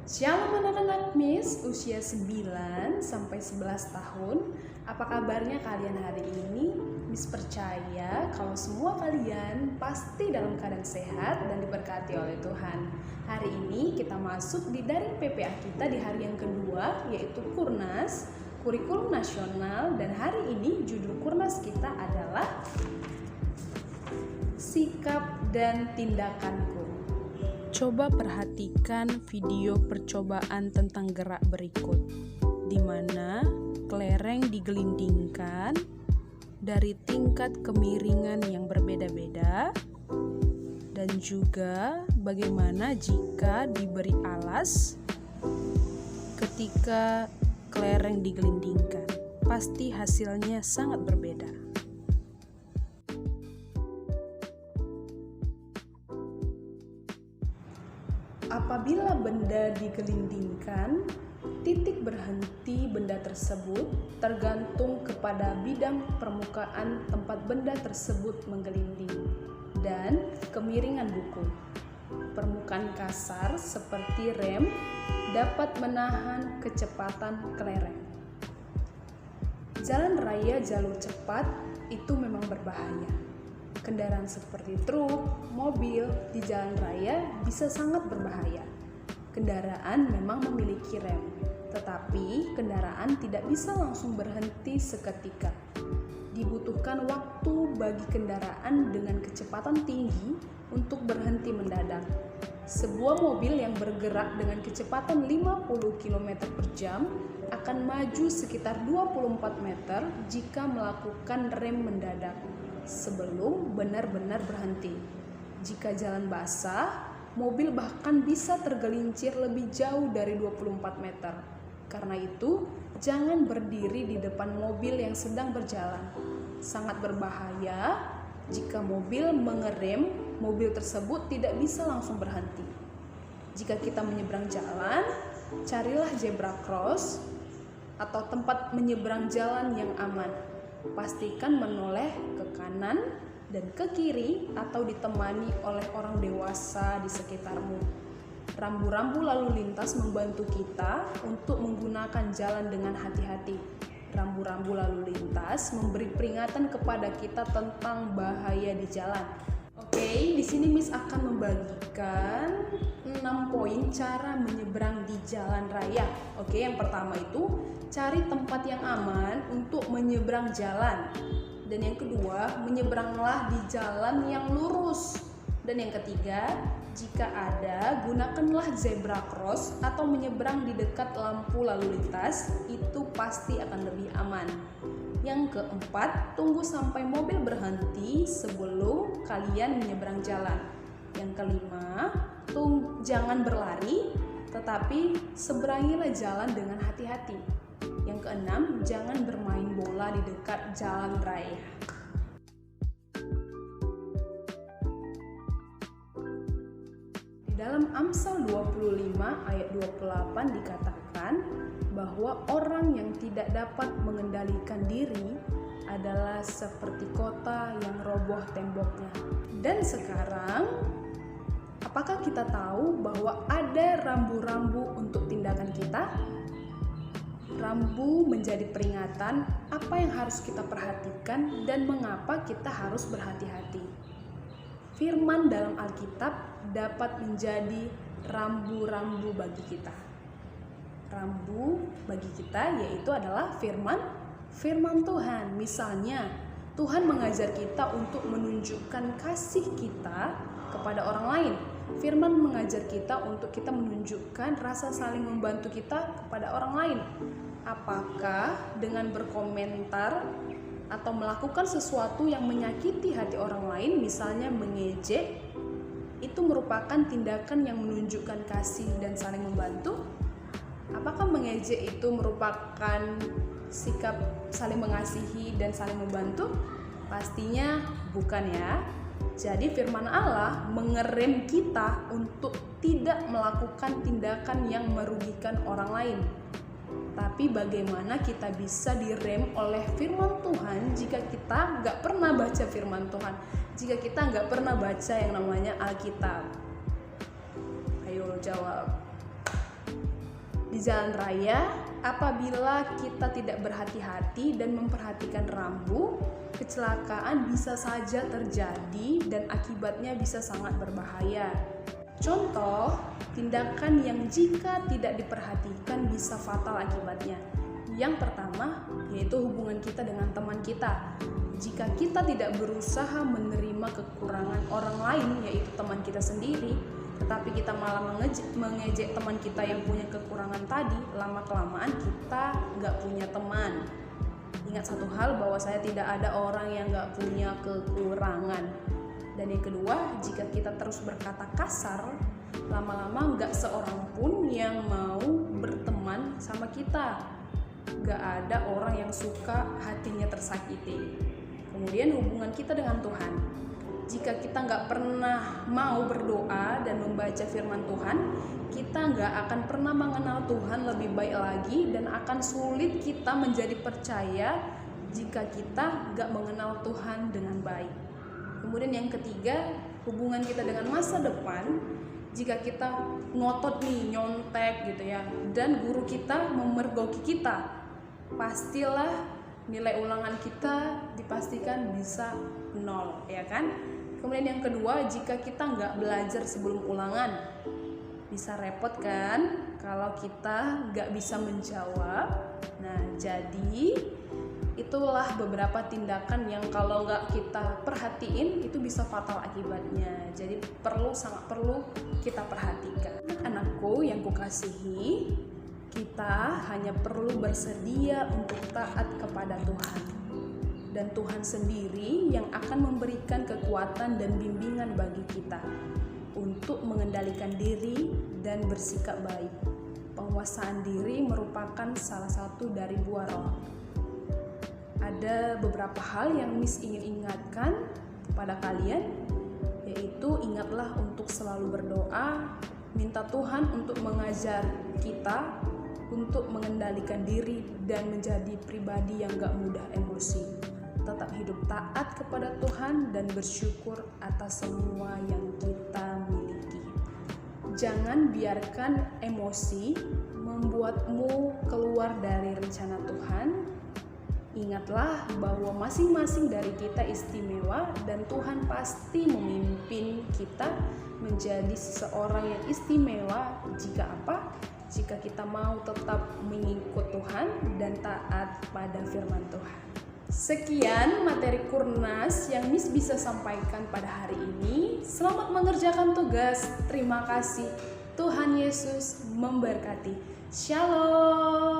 Shalom anak-anak Miss, usia 9 sampai 11 tahun. Apa kabarnya kalian hari ini? Miss percaya kalau semua kalian pasti dalam keadaan sehat dan diberkati oleh Tuhan. Hari ini kita masuk di daring PPA kita di hari yang kedua, yaitu Kurnas, Kurikulum Nasional, dan hari ini judul Kurnas kita adalah Sikap dan Tindakanku. Coba perhatikan video percobaan tentang gerak berikut, di mana kelereng digelindingkan dari tingkat kemiringan yang berbeda-beda, dan juga bagaimana jika diberi alas ketika kelereng digelindingkan. Pasti hasilnya sangat berbeda. Apabila benda digelindingkan, titik berhenti benda tersebut tergantung kepada bidang permukaan tempat benda tersebut menggelinding dan kemiringan buku. Permukaan kasar seperti rem dapat menahan kecepatan kelereng. Jalan raya jalur cepat itu memang berbahaya. Kendaraan seperti truk, mobil di jalan raya bisa sangat berbahaya. Kendaraan memang memiliki rem, tetapi kendaraan tidak bisa langsung berhenti seketika. Dibutuhkan waktu bagi kendaraan dengan kecepatan tinggi untuk berhenti mendadak. Sebuah mobil yang bergerak dengan kecepatan 50 km per jam akan maju sekitar 24 meter jika melakukan rem mendadak sebelum benar-benar berhenti. Jika jalan basah, mobil bahkan bisa tergelincir lebih jauh dari 24 meter. Karena itu, jangan berdiri di depan mobil yang sedang berjalan. Sangat berbahaya jika mobil mengerem, mobil tersebut tidak bisa langsung berhenti. Jika kita menyeberang jalan, carilah zebra cross atau tempat menyeberang jalan yang aman. Pastikan menoleh ke kanan dan ke kiri atau ditemani oleh orang dewasa di sekitarmu. Rambu-rambu lalu lintas membantu kita untuk menggunakan jalan dengan hati-hati. Rambu-rambu lalu lintas memberi peringatan kepada kita tentang bahaya di jalan. Oke, di sini Miss akan membagikan 6 poin cara menyeberang di jalan raya. Oke, yang pertama itu cari tempat yang aman untuk menyeberang jalan. Dan yang kedua, menyeberanglah di jalan yang lurus. Dan yang ketiga, jika ada, gunakanlah zebra cross atau menyeberang di dekat lampu lalu lintas, itu pasti akan lebih aman. Yang keempat, tunggu sampai mobil berhenti sebelum kalian menyeberang jalan. Yang kelima, jangan berlari, tetapi seberangilah jalan dengan hati-hati. Yang keenam, jangan bermain bola di dekat jalan raya. Di dalam Amsal 25 ayat 28 dikatakan bahwa orang yang tidak dapat mengendalikan diri adalah seperti kota yang roboh temboknya. Dan sekarang, apakah kita tahu bahwa ada rambu-rambu untuk tindakan kita? Rambu menjadi peringatan apa yang harus kita perhatikan dan mengapa kita harus berhati-hati. Firman dalam Alkitab dapat menjadi rambu-rambu bagi kita. Rambu bagi kita yaitu adalah firman Tuhan. Misalnya, Tuhan mengajar kita untuk menunjukkan kasih kita kepada orang lain. Firman mengajar kita untuk kita menunjukkan rasa saling membantu kita kepada orang lain. Apakah dengan berkomentar atau melakukan sesuatu yang menyakiti hati orang lain, misalnya mengejek, itu merupakan tindakan yang menunjukkan kasih dan saling membantu? Apakah mengejek itu merupakan sikap saling mengasihi dan saling membantu? Pastinya bukan ya. Jadi firman Allah mengerem kita untuk tidak melakukan tindakan yang merugikan orang lain. Tapi bagaimana kita bisa direm oleh firman Tuhan jika kita nggak pernah baca firman Tuhan? Jika kita nggak pernah baca yang namanya Alkitab? Ayo jawab. Di jalan raya, apabila kita tidak berhati-hati dan memperhatikan rambu, kecelakaan bisa saja terjadi dan akibatnya bisa sangat berbahaya. Contoh, tindakan yang jika tidak diperhatikan bisa fatal akibatnya. Yang pertama, yaitu hubungan kita dengan teman kita. Jika kita tidak berusaha menerima kekurangan orang lain, yaitu teman kita sendiri, tetapi kita malah mengejek teman kita yang punya kekurangan tadi, lama-kelamaan kita nggak punya teman. Ingat satu hal, bahwa saya tidak ada orang yang nggak punya kekurangan. Dan yang kedua, jika kita terus berkata kasar, lama-lama nggak seorang pun yang mau berteman sama kita. Nggak ada orang yang suka hatinya tersakiti. Kemudian hubungan kita dengan Tuhan. Jika kita nggak pernah mau berdoa dan membaca firman Tuhan, kita nggak akan pernah mengenal Tuhan lebih baik lagi, dan akan sulit kita menjadi percaya jika kita nggak mengenal Tuhan dengan baik. Kemudian yang ketiga, hubungan kita dengan masa depan. Jika kita ngotot nih, nyontek gitu ya, dan guru kita memergoki kita, pastilah nilai ulangan kita dipastikan bisa 0, ya kan? Kemudian yang kedua, jika kita nggak belajar sebelum ulangan, bisa repot kan kalau kita nggak bisa menjawab. Nah, jadi itulah beberapa tindakan yang kalau nggak kita perhatiin itu bisa fatal akibatnya. Jadi sangat perlu kita perhatikan. Anakku yang kukasihi, kita hanya perlu bersedia untuk taat kepada Tuhan. Dan Tuhan sendiri yang akan memberikan kekuatan dan bimbingan bagi kita untuk mengendalikan diri dan bersikap baik. Penguasaan diri merupakan salah satu dari buah roh. Ada beberapa hal yang Miss ingin ingatkan kepada kalian, yaitu ingatlah untuk selalu berdoa, minta Tuhan untuk mengajar kita untuk mengendalikan diri dan menjadi pribadi yang gak mudah emosi. Tetap hidup taat kepada Tuhan dan bersyukur atas semua yang kita miliki. Jangan biarkan emosi membuatmu keluar dari rencana Tuhan. Ingatlah bahwa masing-masing dari kita istimewa, dan Tuhan pasti memimpin kita menjadi seseorang yang istimewa. Jika apa? Jika kita mau tetap mengikut Tuhan dan taat pada firman Tuhan. Sekian materi Kurnas yang Miss bisa sampaikan pada hari ini. Selamat mengerjakan tugas. Terima kasih. Tuhan Yesus memberkati. Shalom.